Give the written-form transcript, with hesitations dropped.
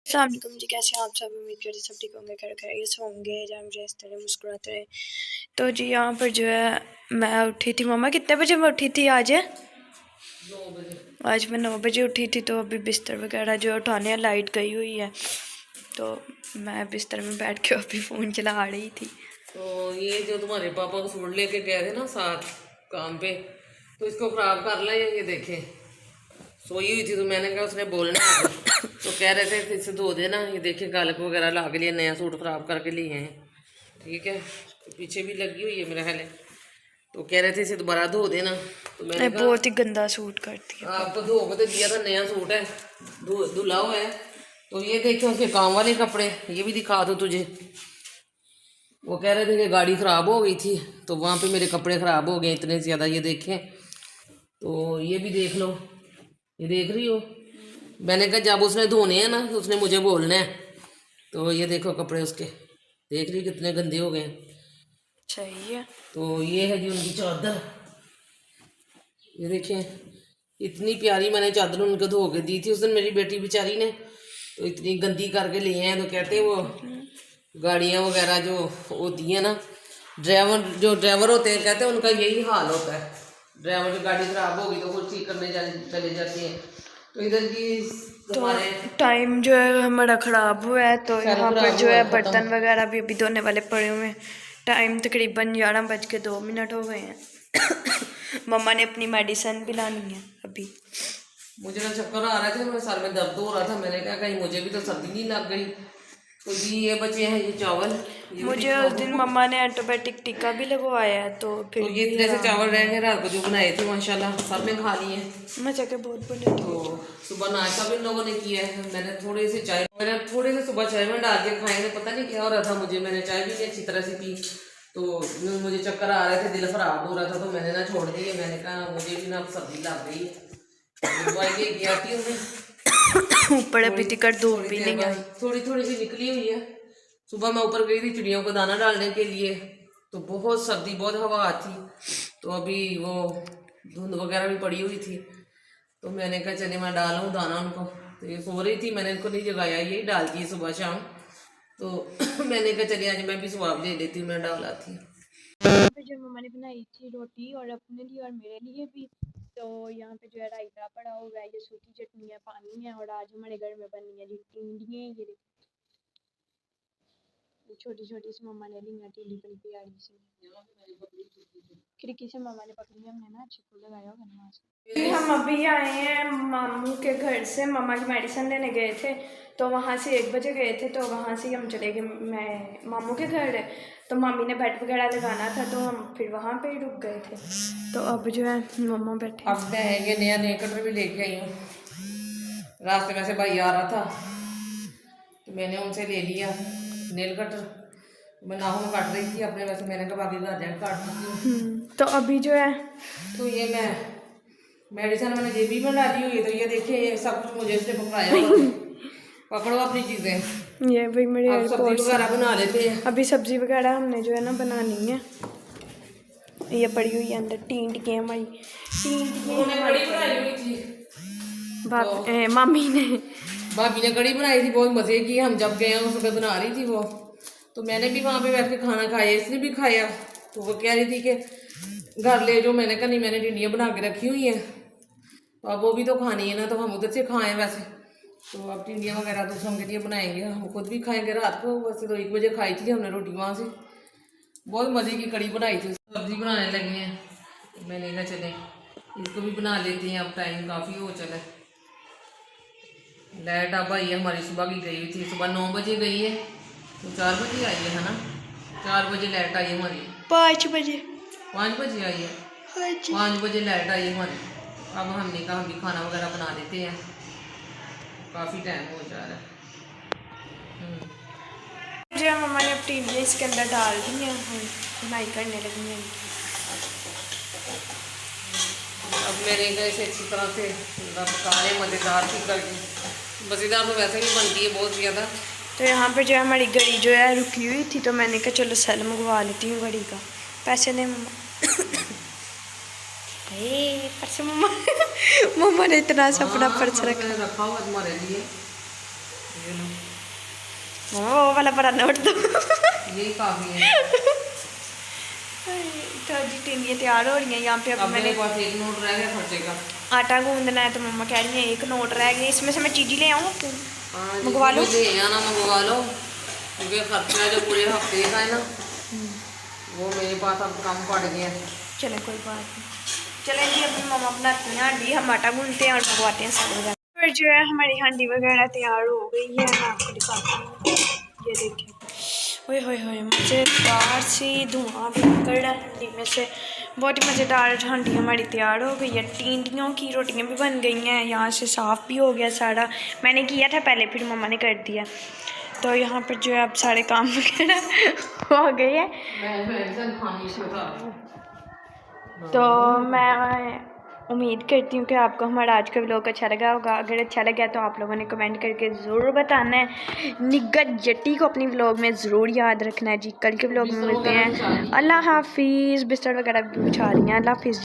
अस्सलामुअलैकुम जी, कैसे हैं आप सब। उम्मीद करते सब ठीक होंगे, खैरियत से होंगे, जहाँ मुझे इस तरह मुस्कुराते रहे। तो जी यहाँ पर जो है मैं उठी थी। मम्मा कितने बजे मैं उठी थी आज? 9 बजे। आज मैं 9 बजे उठी थी। तो अभी बिस्तर वगैरह जो उठाने हैं, लाइट गई हुई है तो मैं बिस्तर में बैठ के अभी फ़ोन चला रही थी। तो ये जो तुम्हारे पापा को सूट लेके गए थे ना साथ काम पे, तो इसको खराब कर ले। ये देखे सोई हुई थी तो मैंने कहा उसने बोलना है तो कह रहे थे फिर से धो देना। ये देखे गालक वगैरह ला के लिए नया सूट खराब करके लिए हैं। ठीक है, पीछे भी लगी हुई है मेरा ख्याल है। तो कह रहे थे इसे दोबारा धो देना। तो मैंने कहा बहुत ही गंदा सूट करती है। आपको धो के तो दिया था, नया सूट है, धुला हुआ है। तो ये देखे उसके काम वाले कपड़े, ये भी दिखा दो तुझे। वो कह रहे थे कि गाड़ी ख़राब हो गई थी तो वहाँ पे मेरे कपड़े ख़राब हो गए इतने ज़्यादा। ये देखें, तो ये भी देख लो, ये देख रही हो। मैंने कहा जब उसने धोने हैं ना तो उसने मुझे बोलना है। तो ये देखो कपड़े उसके, देख रही कितने गंदे हो गए। सही है। तो ये है जी उनकी चादर, ये देखें इतनी प्यारी मैंने चादर उनको धो के दी थी उस दिन मेरी बेटी बेचारी ने। तो इतनी गंदी करके लिए हैं। तो कहते वो गाड़ियाँ वगैरह जो होती हैं ना, ड्राइवर होते हैं, कहते हैं उनका यही हाल होता है। ड्राइवर की गाड़ी खराब होगी तो कुछ ठीक करने चले जाते हैं। तो इधर की तो हमारे टाइम जो है हमारा ख़राब हुआ है। तो सारा यहाँ पर खराब जो हुआ है है, बर्तन खत्म। वगैरह भी अभी धोने वाले पड़े हुए हैं। टाइम तकरीबन 11:02 हो गए हैं। मम्मा ने अपनी मेडिसिन भी लानी है अभी। मुझे ना चक्कर आ रहे थे, मेरे सर में दर्द हो रहा था। मैंने कहा कहीं मुझे भी तो सर्दी नहीं लग गई। तो जी ये बचे हैं ये चावल, ये भी मुझे दिखा उस दिन दो। मम्मा ने एंटीबायोटिक टीका भी लगवाया है तो तो फिर ये भी जैसे आराम चावल नहीं रह है। गए रात को जो बनाए थे माशाल्लाह सब ने खा लिए। मैं जाके बहुत बने तो सुबह नाश्ता भी इन लोगों ने किया है। मैंने थोड़े से सुबह चाय में डाल के खाए थे। पता नहीं क्या हो रहा था मुझे, मैंने चाय भी नहीं अच्छी तरह से पी। तो मुझे चक्कर आ रहे थे, दिल खराब हो रहा था, तो मैंने ना छोड़ दिए। मैंने कहा मुझे भी ना सर्दी लग गई है। दवाई लेके आती हूँ मैं। ऊपर अभी थोड़ी तक धूप थोड़ी भी देर नहीं आई। बाद थोड़ी थोड़ी सी निकली हुई है। सुबह मैं ऊपर गई थी चिड़ियों को दाना डालने के लिए, तो बहुत सर्दी, बहुत हवा थी। तो अभी वो धुंध वगैरह भी पड़ी हुई थी। तो मैंने कहा चले मैं डालूँ दाना उनको। तो ये सो रही थी, मैंने इनको नहीं जगाया, यही डालती है सुबह शाम। तो मैंने कहा चलिए आज मैं भी स्वाब ले लेती हूँ, मैं डाल आती हूँ। पे जो मम्मा ने बनाई थी रोटी, और अपने लिए और मेरे लिए भी। तो यहाँ पे जो है रायता पड़ा हुआ है, ये सूखी चटनी है, पानी है, और आज हमारे घर में बनी है जी टिंडियाँ। ये छोटी छोटी सी मम्मा ने ली है, टिंडी बड़ी प्यारी सी। खिड़की से मम्मा ने पकड़ी है, हमने ना छिपू लगाया होगा ना वहाँ से। हम अभी आए हैं मामू के घर से। मम्मा की मेडिसिन लेने गए थे तो वहाँ से 1 बजे गए थे। तो वहाँ से हम चले गए मैं मामू के घर। तो मम्मी ने बेड वगैरह लगाना था तो हम फिर वहाँ पे ही रुक गए थे। तो अब जो है मम्मा बैठे। अब मैं ये नया नेल कटर भी लेके आई हूँ। रास्ते में से भाई आ रहा था तो मैंने उनसे ले लिया नेल कटर। मैं नाखून काट रही थी अपने, वैसे मैंने कहा बाकी गार्जियन काट देती हूँ। तो अभी जो है तो ये मैं मेडिसिन मैंने जेबी भी बना दी हुई है। तो ये देखिए ये सब कुछ मुझे इसने पकड़ाया हुआ है। पकड़ो अपनी चीज़ें। ये भाई मेरे अब सब्जी एयरपोर्ट्स वगैरह बना लेते हैं। अभी सब्जी वगैरह हमने जो है ना बनानी है। ये पड़ी हुई है अंदर टिंडियाँ हमारी। उन्होंने कड़ी बनाई हुई थी, मामी ने। भाभी ने कड़ी बनाई थी, बहुत मज़े की। हम जब गए उस वक्त बना रही थी वो। तो मैंने भी वहाँ पे बैठ के खाना खाया, इसने भी खाया। तो वो कह रही थी कि घर ले जो, मैंने कहा नहीं मैंने टिंडियाँ बना के रखी हुई हैं तो अब वो भी तो खानी है ना, तो हम उधर से खाएँ वैसे। तो अब टिंडियाँ वगैरह तो हम के लिए बनाएंगे, हम खुद भी खाएंगे रात को। वैसे तो 1 बजे खाई थी हमने रोटी वहाँ से। बहुत मज़े की कड़ी बनाई थी। सब्जी बनाने लगे हैं तो मैंने कहा चले इसको भी बना लेते हैं, अब टाइम काफ़ी हो चला है। लाइट अब आई है हमारी, सुबह की गई हुई थी, सुबह 9 बजे गई है तो 4 बजे आई है ना। 4 बजे लाइट आई है हमारी। 5 बजे 5 बजे आई है। 5 बजे लाइट आई है हमारी। अब हमने कहा हम भी खाना वगैरह बना लेते हैं, काफ़ी टाइम हो जा रहा है। जो मम्मा ने अपनी टिंडियाँ इसके अंदर डाल दी हैं और बुनाई करने लगी हैं। अब मैंने इसे इसे अच्छी तरह से पकाने, मज़ेदार सी करके। मज़ेदार तो वैसे भी बनती है बहुत ज़्यादा। तो यहाँ पर जो है हमारी घड़ी जो है रुकी हुई थी तो मैंने कहा चलो सेल मंगवा लेती हूँ घड़ी का। पैसे दे मम्मा। पर्स मम्मा। मम्मा ने इतना सा अपना पर्स मैंने रखा। रखा हुआ तुम्हारे लिए। ये लो, वो वाला बड़ा नोट दो। यही काफ़ी है। तो जी टिंडियाँ तैयार हो रही हैं यहाँ पे। अब अब मैंने मेरे पास एक नोट रह गया खर्चे का। आटा गूंदना है तो मम्मा कह रही हैं एक नोट रह गया, इसमें से मैं चीज़ी ले आऊँ आपको, हाँ, मंगवा लो। ले आना, मंगवा लो, क्योंकि खर्चा जो पूरे हफ्ते का है ना, वो मेरे पास अब कम पड़ गया। चलें कोई बात नहीं, चलें जी अपनी मम्मा बनाती हैं हांडी, हम आटा गूंदते हैं और मंगवाते हैं सब वगैरह। फिर जो है हमारी हांडी वगैरह तैयार हो गई है, मैं आपको दिखाती हूँ। ये देखिए, ओए होए होए, मज़ेदार सी धुआं भी निकल रहा है हांडी में से। बहुत ही मज़ेदार हांडी हमारी तैयार हो गई है। टिंडियों की रोटियां भी बन गई हैं, यहाँ से साफ़ भी हो गया सारा। मैंने किया था पहले, फिर मम्मा ने कर दिया। तो यहाँ पर जो है अब सारे काम वगैरह हो गए हैं। तो मैं उम्मीद करती हूँ कि आपको हमारा आज का व्लॉग अच्छा लगा होगा। अगर अच्छा लगा तो आप लोगों ने कमेंट करके ज़रूर बताना है। निग्गर जट्टी को अपनी व्लॉग में ज़रूर याद रखना है जी। कल के व्लॉग में मिलते हैं। अल्लाह हाफिज़। बिस्तर वगैरह भी बिछा रही हैं। अल्लाह हाफिज़।